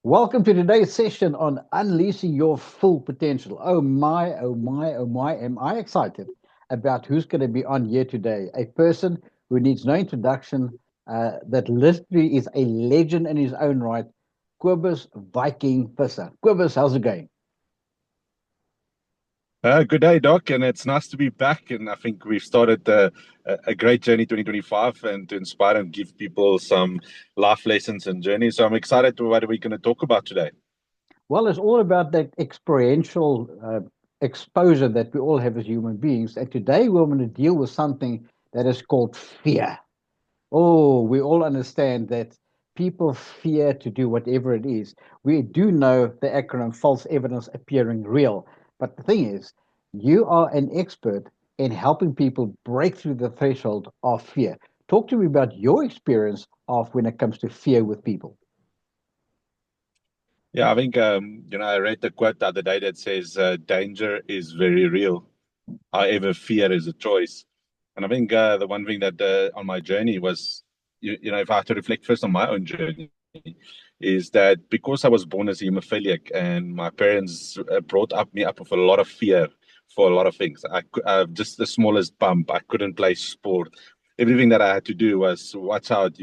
Welcome to today's session on unleashing your full potential. Oh my, oh my, oh my, am I excited about who's going to be on here today? A person who needs no introduction, that literally is a legend in his own right, Cobus Viking Visser. Cobus, how's it going? Good day, Doc, and it's nice to be back. And I think we've started a great journey 2025 and to inspire and give people some life lessons and journeys. So I'm excited to what we're going to talk about today. Well, it's all about that experiential exposure that we all have as human beings. And today we're going to deal with something that is called fear. Oh, we all understand that people fear to do whatever it is. We do know the acronym false evidence appearing real. But the thing is, you are an expert in helping people break through the threshold of fear. Talk to me about your experience of when it comes to fear with people. Yeah, I think I read the quote the other day that says, "Danger is very real. However, fear is a choice." And I think the one thing that on my journey was, if I had to reflect first on my own journey, is that because I was born as a hemophiliac and my parents brought up me up with a lot of fear for a lot of things. Just the smallest bump, I couldn't play sport. Everything that I had to do was watch out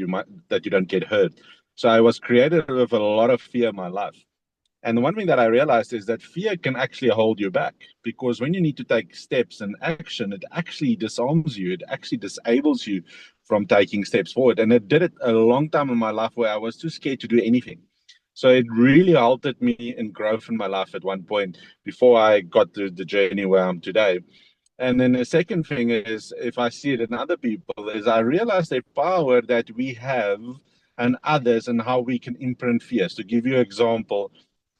that you don't get hurt. So I was created with a lot of fear in my life. And the one thing that I realized is that fear can actually hold you back because when you need to take steps and action, it actually disarms you. It actually disables you from taking steps forward. And it did it a long time in my life where I was too scared to do anything. So it really halted me in growth in my life at one point before I got to the journey where I'm today. And then the second thing is, if I see it in other people, is I realize the power that we have and others and how we can imprint fears. To give you an example,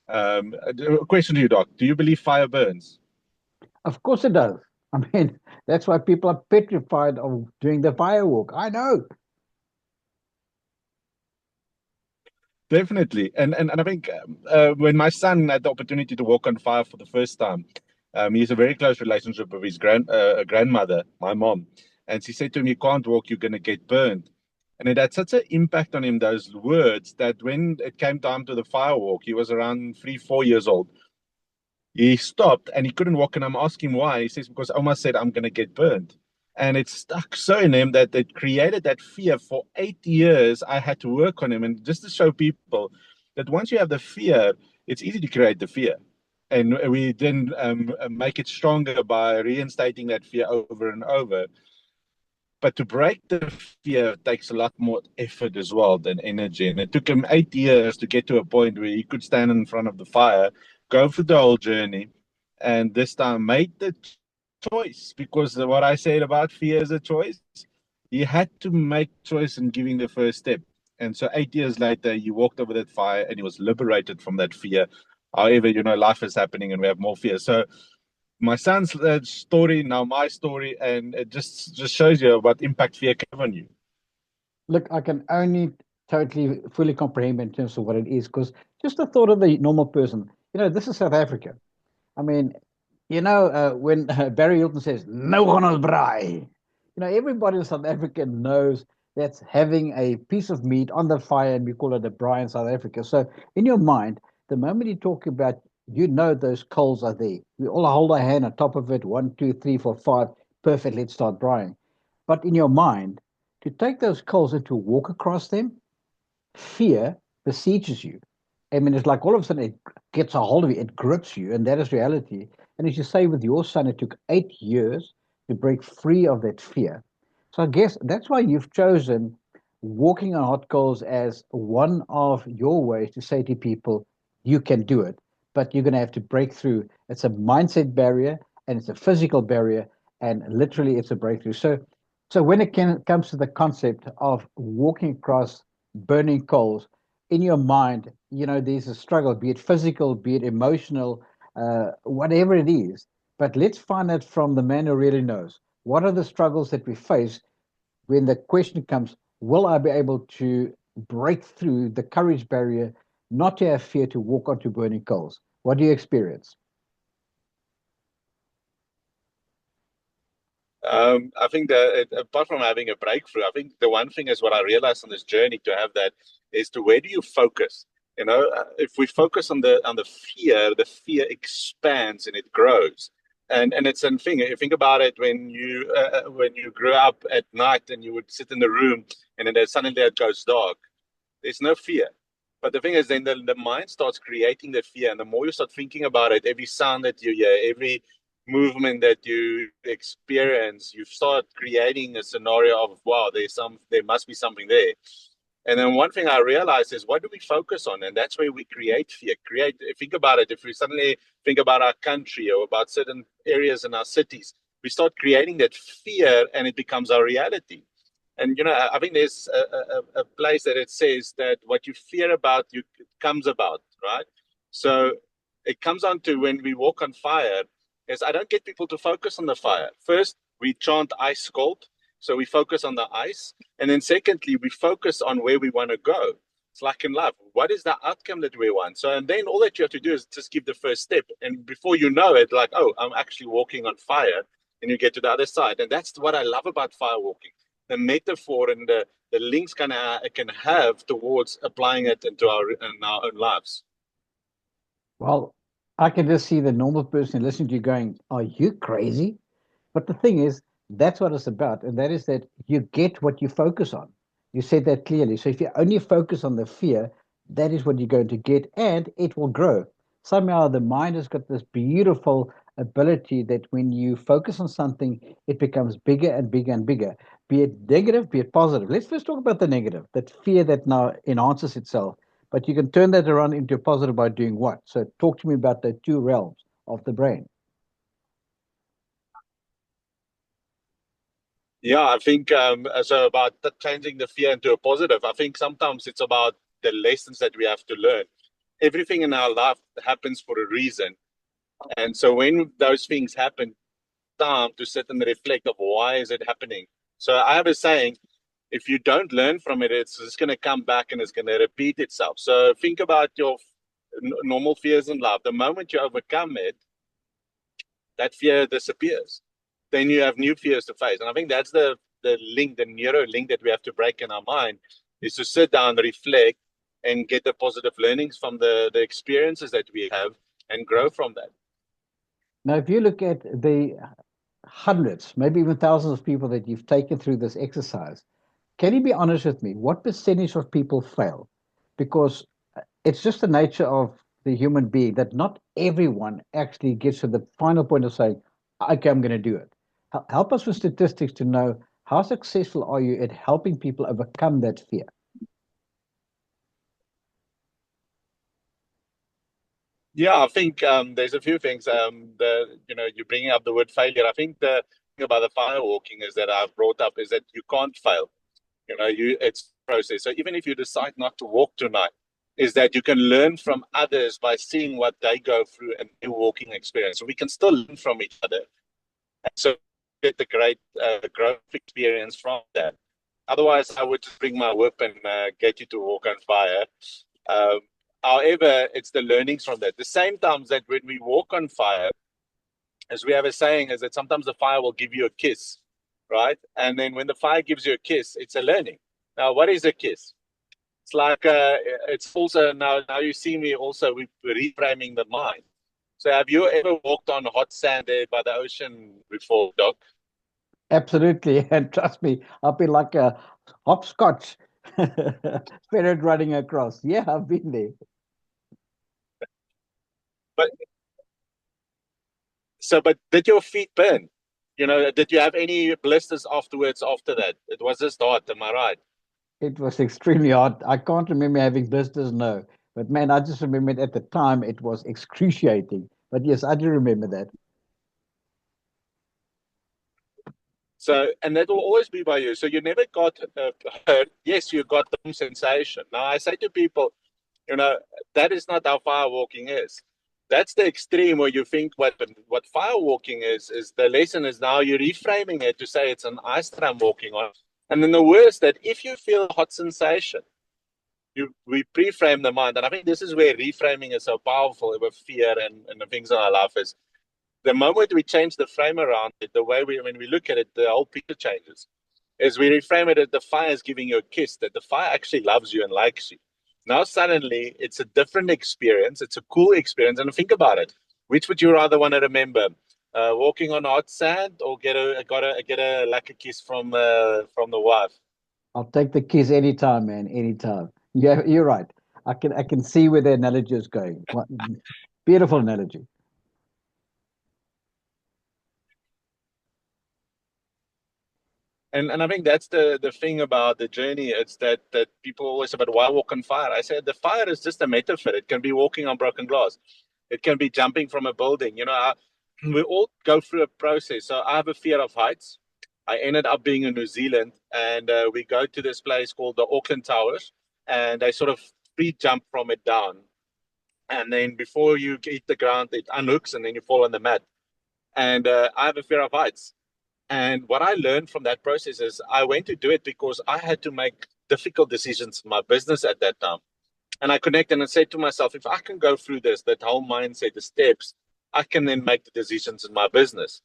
a question to you, Doc. Do you believe fire burns? Of course it does. I mean, that's why people are petrified of doing the firewalk. I know. Definitely. And I think when my son had the opportunity to walk on fire for the first time, he has a very close relationship with his grandmother, my mom. And she said to him, "You can't walk, you're going to get burned." And it had such an impact on him, those words, that when it came time to the firewalk, he was around 3, 4 years old. He stopped and he couldn't walk. And I'm asking why. He says, "Because Oma said I'm going to get burned." And it stuck so in him that it created that fear for 8 years. I had to work on him. And just to show people that once you have the fear, it's easy to create the fear. And we then make it stronger by reinstating that fear over and over. But to break the fear takes a lot more effort as well than energy. And it took him 8 years to get to a point where he could stand in front of the fire, go through the whole journey, and this time made the choice. Because what I said about fear is a choice, he had to make choice in giving the first step. And so 8 years later, he walked over that fire and he was liberated from that fear. However, life is happening and we have more fear. So my son's story, now my story, and it just shows you what impact fear can have on you. Look, I can only totally, fully comprehend in terms of what it is, because just the thought of the normal person, this is South Africa. I mean, when Barry Hilton says, no one will braai, everybody in South Africa knows that's having a piece of meat on the fire, and we call it a braai in South Africa. So in your mind, the moment you talk about, those coals are there. We all hold our hand on top of it, one, two, three, four, five, perfect, let's start braaiing. But in your mind, to take those coals and to walk across them, fear besieges you. I mean, it's like all of a sudden it gets a hold of you, it grips you, and that is reality. And as you say with your son, it took 8 years to break free of that fear. So I guess that's why you've chosen walking on hot coals as one of your ways to say to people, you can do it, but you're going to have to break through. It's a mindset barrier and it's a physical barrier, and literally it's a breakthrough. So when comes to the concept of walking across burning coals, in your mind, there's a struggle, be it physical, be it emotional, whatever it is. But let's find out from the man who really knows. What are the struggles that we face when the question comes, will I be able to break through the courage barrier, not to have fear to walk onto burning coals? What do you experience? I think that apart from having a breakthrough, I think the one thing is what I realized on this journey to have that is to where do you focus? If we focus on the fear expands and it grows. And it's a thing. You think about it when you grew up at night and you would sit in the room and then suddenly it goes dark. There's no fear. But the thing is, then the mind starts creating the fear, and the more you start thinking about it, every sound that you hear, every movement that you experience, you start creating a scenario of wow, there must be something there. And then one thing I realized is what do we focus on? And that's where we create fear. Think about it. If we suddenly think about our country or about certain areas in our cities, we start creating that fear and it becomes our reality. And I think there's a place that it says that what you fear about, you comes about, right? So it comes on to when we walk on fire, is I don't get people to focus on the fire. First, we chant ice cold, so we focus on the ice, and then secondly, we focus on where we want to go. It's like in life. What is the outcome that we want? So, and then all that you have to do is just give the first step. And before you know it, like, oh, I'm actually walking on fire. And you get to the other side. And that's what I love about fire walking. The metaphor and the links can have towards applying it in our own lives. Well, I can just see the normal person listening to you going, "Are you crazy?" But the thing is, that's what it's about. And that is that you get what you focus on. You said that clearly. So if you only focus on the fear, that is what you're going to get, and it will grow. Somehow the mind has got this beautiful ability that when you focus on something, it becomes bigger and bigger and bigger, be it negative, be it positive. Let's first talk about the negative, that fear that now enhances itself. But you can turn that around into a positive by doing what? So talk to me about the two realms of the brain. Yeah, I think so about changing the fear into a positive. I think sometimes it's about the lessons that we have to learn. Everything in our life happens for a reason. And so when those things happen, time to sit and reflect of why is it happening. So I have a saying, if you don't learn from it, it's just going to come back and it's going to repeat itself. So think about your normal fears in life. The moment you overcome it, that fear disappears. Then you have new fears to face. And I think that's the link, the neuro link that we have to break in our mind is to sit down, reflect, and get the positive learnings from the experiences that we have and grow from that. Now, if you look at the hundreds, maybe even thousands of people that you've taken through this exercise, can you be honest with me? What percentage of people fail? Because it's just the nature of the human being that not everyone actually gets to the final point of saying, okay, I'm going to do it. Help us with statistics to know how successful are you at helping people overcome that fear? Yeah, I think there's a few things. You're bringing up the word failure. I think the thing about the firewalking is that I've brought up is that you can't fail. It's a process. So even if you decide not to walk tonight, is that you can learn from others by seeing what they go through and their walking experience. So we can still learn from each other. And so get the great growth experience from that. Otherwise, I would just bring my whip and get you to walk on fire. Um, However, it's the learnings from that. The same times that when we walk on fire, as we have a saying, is that sometimes the fire will give you a kiss, right? And then when the fire gives you a kiss, it's a learning. Now, what is a kiss? It's like it's also now you see me also with reframing the mind. So have you ever walked on hot sand there by the ocean before, Doc? Absolutely. And trust me, I'll be like a hopscotch ferret running across. Yeah, I've been there. But but did your feet burn? Did you have any blisters afterwards after that? It was just hot, am I right? It was extremely hot. I can't remember having blisters, no. But man, I just remembered at the time it was excruciating. But yes, I do remember that. So, and that will always be by you. So you never got hurt. Yes, you got the sensation. Now, I say to people, you know, that is not how firewalking is. That's the extreme where you think what firewalking is the lesson is now you're reframing it to say it's an ice that I'm walking on. And then the worst that if you feel a hot sensation, we pre-frame the mind. And I think this is where reframing is so powerful with fear and the things in our life is the moment we change the frame around it, the way when we look at it, the whole picture changes. Is we reframe it as the fire is giving you a kiss, that the fire actually loves you and likes you. Now suddenly it's a different experience. It's a cool experience. And think about it. Which would you rather want to remember? Walking on hot sand or get a lucky kiss from the wife? I'll take the kiss anytime, man, anytime. Yeah, you're right. I can see where the analogy is going. What, beautiful analogy. And I think that's the thing about the journey. It's that people always say, but why walk on fire? I said the fire is just a metaphor. It can be walking on broken glass. It can be jumping from a building. We all go through a process. So I have a fear of heights. I ended up being in New Zealand, and we go to this place called the Auckland Towers, and they sort of free jump from it down. And then before you hit the ground, it unhooks, and then you fall on the mat. And I have a fear of heights. And what I learned from that process is I went to do it because I had to make difficult decisions in my business at that time. And I connected and said to myself, if I can go through this, that whole mindset, the steps, I can then make the decisions in my business.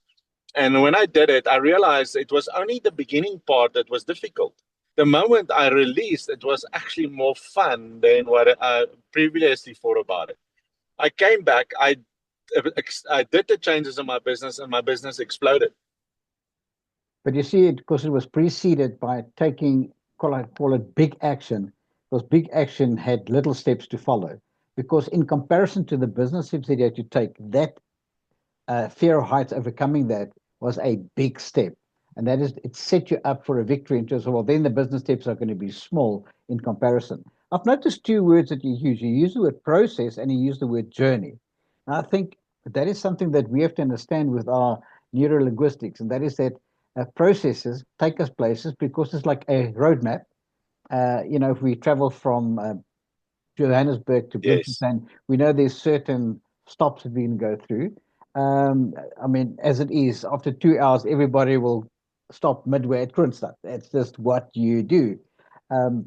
And when I did it, I realized it was only the beginning part that was difficult. The moment I released, it was actually more fun than what I previously thought about it. I came back, I did the changes in my business, and my business exploded. But you see it because it was preceded by taking, call it big action, because big action had little steps to follow. Because in comparison to the business steps that you had to take, that fear of heights, overcoming that was a big step. And that is, it set you up for a victory in terms of, well, then the business steps are going to be small in comparison. I've noticed two words that you use. You use the word process and you use the word journey. And I think that is something that we have to understand with our neurolinguistics, and that is that processes take us places because it's like a roadmap. If we travel from Johannesburg to Yes. Bloemfontein, we know there's certain stops that we can go through. I mean, as it is, after 2 hours, everybody will stop midway at Kroonstad. That's just what you do.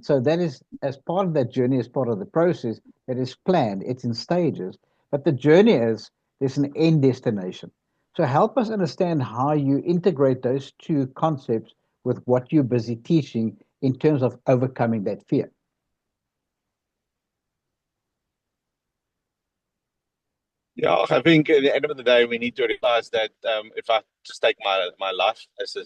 So that is, as part of that journey, as part of the process, that is planned. It's in stages. But the journey is, there's an end destination. So help us understand how you integrate those two concepts with what you're busy teaching in terms of overcoming that fear. Yeah, I think at the end of the day, we need to realize that if I just take my life as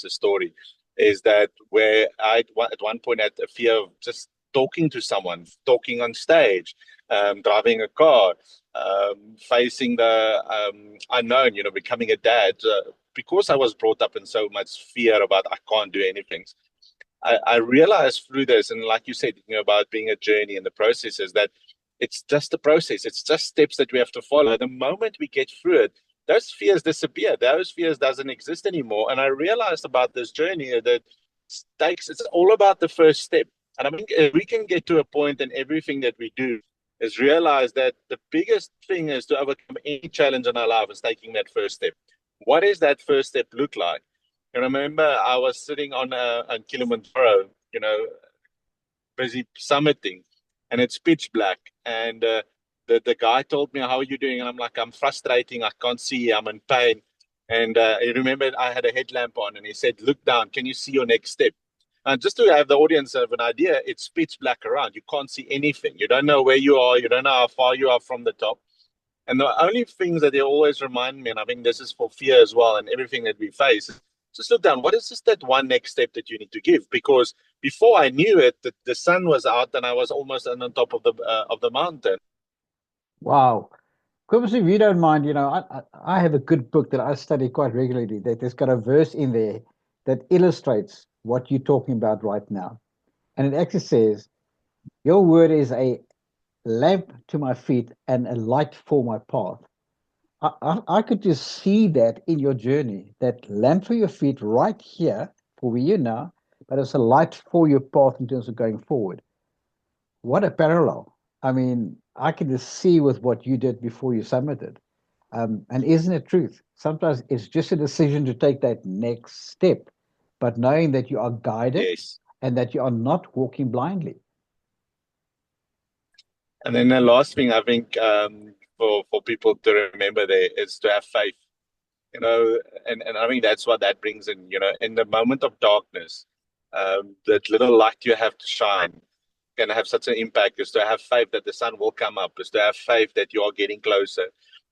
a story, is that where I at one point had a fear of just talking to someone, talking on stage, driving a car, facing the unknown, becoming a dad, because I was brought up in so much fear about I can't do anything. I realized through this, and like you said, about being a journey and the process, is that it's just a process. It's just steps that we have to follow. The moment we get through it, those fears disappear. Those fears doesn't exist anymore. And I realized about this journey that it's all about the first step. And I think if we can get to a point in everything that we do is realize that the biggest thing is to overcome any challenge in our life is taking that first step. What does that first step look like? I remember I was sitting on Kilimanjaro, busy summiting, and it's pitch black. And the guy told me, "How are you doing?" And I'm like, "I'm frustrating. I can't see. I'm in pain." And he remembered I had a headlamp on, and he said, "Look down. Can you see your next step?" And just to have the audience have an idea, it's pitch black around. You can't see anything. You don't know where you are. You don't know how far you are from the top. And the only things that they always remind me, and I think this is for fear as well, and everything that we face, just look down. What is just that one next step that you need to give? Because before I knew it, the sun was out and I was almost on top of the mountain. Wow. Cobus, if you don't mind, I have a good book that I study quite regularly that has got a verse in there that illustrates what you're talking about right now. And it actually says, your word is a lamp to my feet and a light for my path. I could just see that in your journey, that lamp for your feet right here for where you now, but it's a light for your path in terms of going forward. What a parallel. I mean, I can just see with what you did before you submitted. And isn't it truth? Sometimes it's just a decision to take that next step, but knowing that you are guided Yes. and that you are not walking blindly. And then the last thing I think for people to remember there is to have faith. And I think that's what that brings in. In the moment of darkness, that little light you have to shine. can have such an impact is to have faith that the sun will come up, is to have faith that you are getting closer.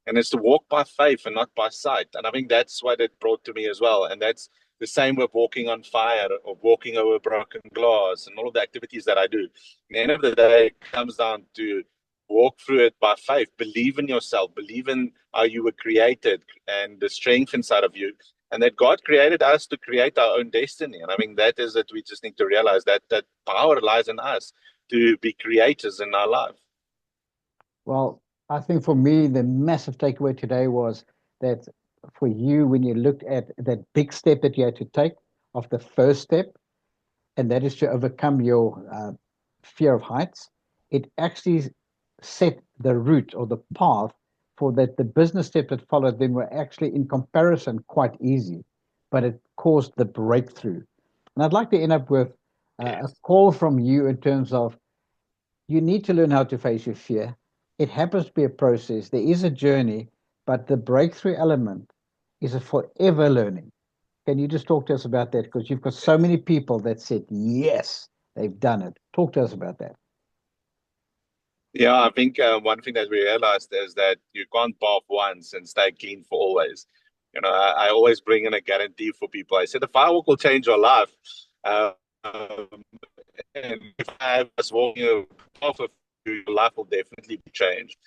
And it's to walk by faith and not by sight. And I think that's what it brought to me as well. And that's the same with walking on fire or walking over broken glass and all of the activities that I do. At the end of the day, it comes down to walk through it by faith, believe in yourself, believe in how you were created and the strength inside of you. And that God created us to create our own destiny. And I mean, that is that we just need to realize that that power lies in us to be creators in our life. Well, I think for me, the massive takeaway today was that for you, when you looked at that big step that you had to take of the first step, and that is to overcome your fear of heights, it actually set the route or the path for that the business step that followed them were actually in comparison quite easy, but it caused the breakthrough. And I'd like to end up with a Yes. call from you in terms of you need to learn how to face your fear. It happens to be a process. There is a journey, but the breakthrough element is a forever learning. Can you just talk to us about that? Because you've got so Yes. many people that said, yes, they've done it. Talk to us about that. Yeah, I think one thing that we realized is that you can't bath once and stay clean for always. I always bring in a guarantee for people. I said the firework will change your life. Um, and if I was walking a path of you, your life will definitely be changed.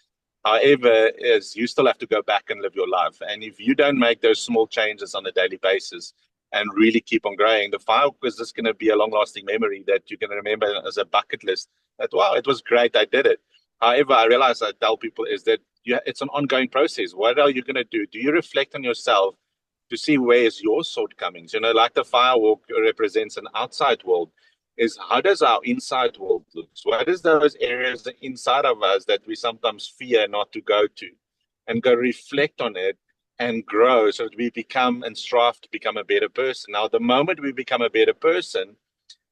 However, is you still have to go back and live your life. And if you don't make those small changes on a daily basis and really keep on growing, the firework is just going to be a long lasting memory that you can remember as a bucket list that, wow, it was great. I did it. However, I realize I tell people is that it's an ongoing process. What are you going to do? Do you reflect on yourself to see where is your shortcomings? Like the firewalk represents an outside world, is how does our inside world look? What is those areas inside of us that we sometimes fear not to go to, and go reflect on it and grow so that we become and strive to become a better person. Now, the moment we become a better person,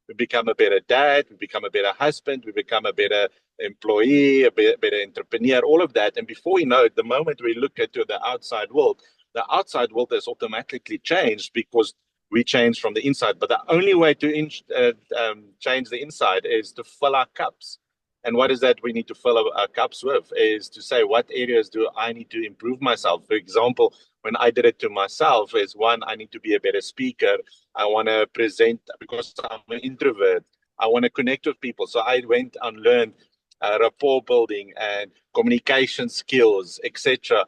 we become a better dad, we become a better husband, we become a better employee, a better entrepreneur, all of that. And before we know it, the moment we look at the outside world has automatically changed because we change from the inside. But the only way to change the inside is to fill our cups. And what is that we need to fill our cups with is to say, what areas do I need to improve myself? For example, when I did it to myself, is one, I need to be a better speaker. I want to present because I'm an introvert. I want to connect with people. So I went and learned rapport building and communication skills, etc.,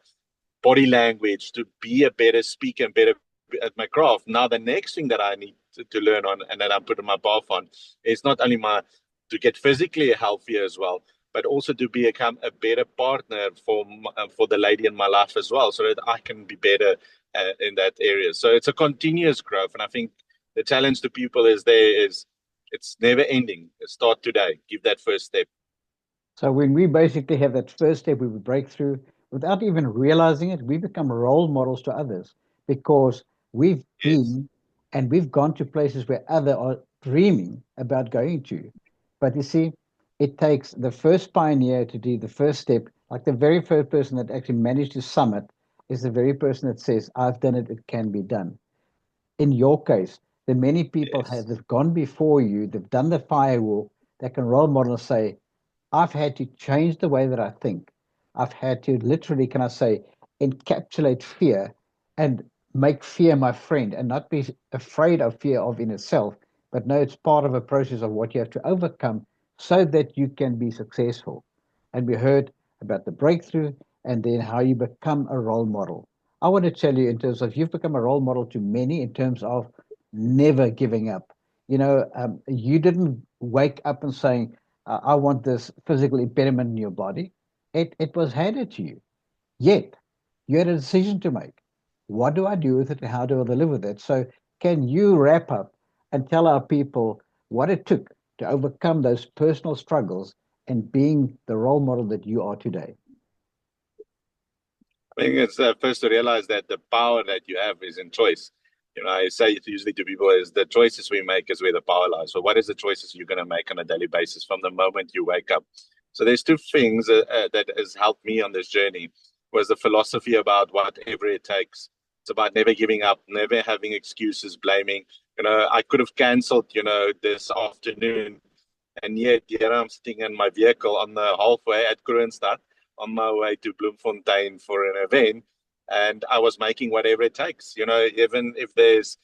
body language to be a better speaker and better at my craft. Now, the next thing that I need to learn on and that I'm putting my path on is not only to get physically healthier as well, but also to become a better partner for the lady in my life as well, so that I can be better in that area. So it's a continuous growth, and I think the challenge to people is it's never ending. Start today. Give that first step. So when we basically have that first step, we break through without even realizing it, we become role models to others because we've Yes. been and we've gone to places where others are dreaming about going to. But you see, it takes the first pioneer to do the first step, like the very first person that actually managed to summit is the very person that says, I've done it, it can be done. In your case, the many people Yes. have gone before you, they've done the firewalk, that can role model and say, I've had to change the way that I think. I've had to literally, can I say, encapsulate fear and make fear my friend and not be afraid of fear of in itself, but know it's part of a process of what you have to overcome so that you can be successful. And we heard about the breakthrough and then how you become a role model. I want to tell you in terms of you've become a role model to many in terms of never giving up. You didn't wake up and saying, I want this physical impediment in your body. It was handed to you. Yet you had a decision to make. What do I do with it and how do I live with it? So can you wrap up and tell our people what it took to overcome those personal struggles and being the role model that you are today? I think it's first to realize that the power that you have is in choice. I say it usually to people is the choices we make is where the power lies. So what is the choices you're going to make on a daily basis from the moment you wake up? So there's two things that has helped me on this journey was the philosophy about whatever it takes. It's about never giving up, never having excuses, blaming. I could have canceled, this afternoon And yet, here I'm sitting in my vehicle on the halfway at Kroonstad on my way to Bloemfontein for an event. And I was making whatever it takes, even if there's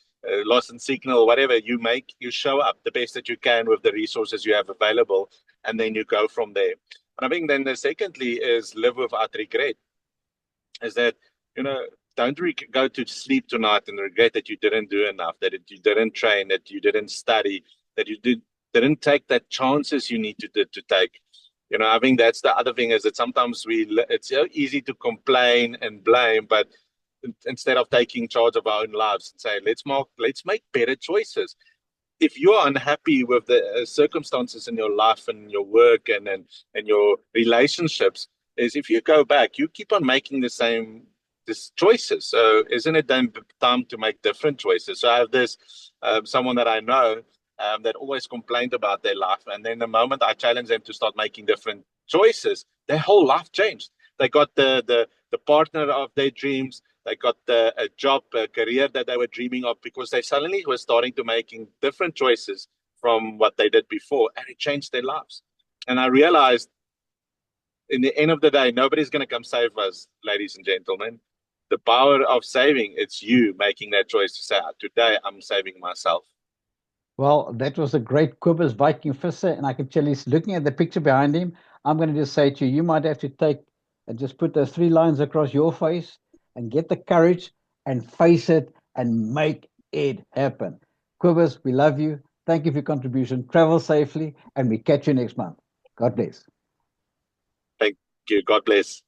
loss in signal, whatever you show up the best that you can with the resources you have available, and then you go from there. And I think then the secondly is live without regret. Is that, don't go to sleep tonight and regret that you didn't do enough, that you didn't train, that you didn't study, that you didn't take that chances you need to take. I think that's the other thing, is that sometimes it's so easy to complain and blame, but instead of taking charge of our own lives and say, let's make better choices. If you are unhappy with the circumstances in your life and your work and your relationships, is if you go back, you keep on making the same choices. So isn't it then time to make different choices? So I have this someone that I know that always complained about their life, and then the moment I challenged them to start making different choices, their whole life changed. They got the partner of their dreams. They got a job, a career that they were dreaming of, because they suddenly were starting to making different choices from what they did before, and it changed their lives. And I realized, in the end of the day, nobody's going to come save us, ladies and gentlemen. The power of saving, it's you making that choice to say, today I'm saving myself. Well, that was a great Cobus Viking Visser, and I can tell you, looking at the picture behind him, I'm going to just say to you, you might have to take and just put those 3 lines across your face and get the courage and face it and make it happen. Cobus, we love you. Thank you for your contribution. Travel safely, and we catch you next month. God bless. Thank you. God bless.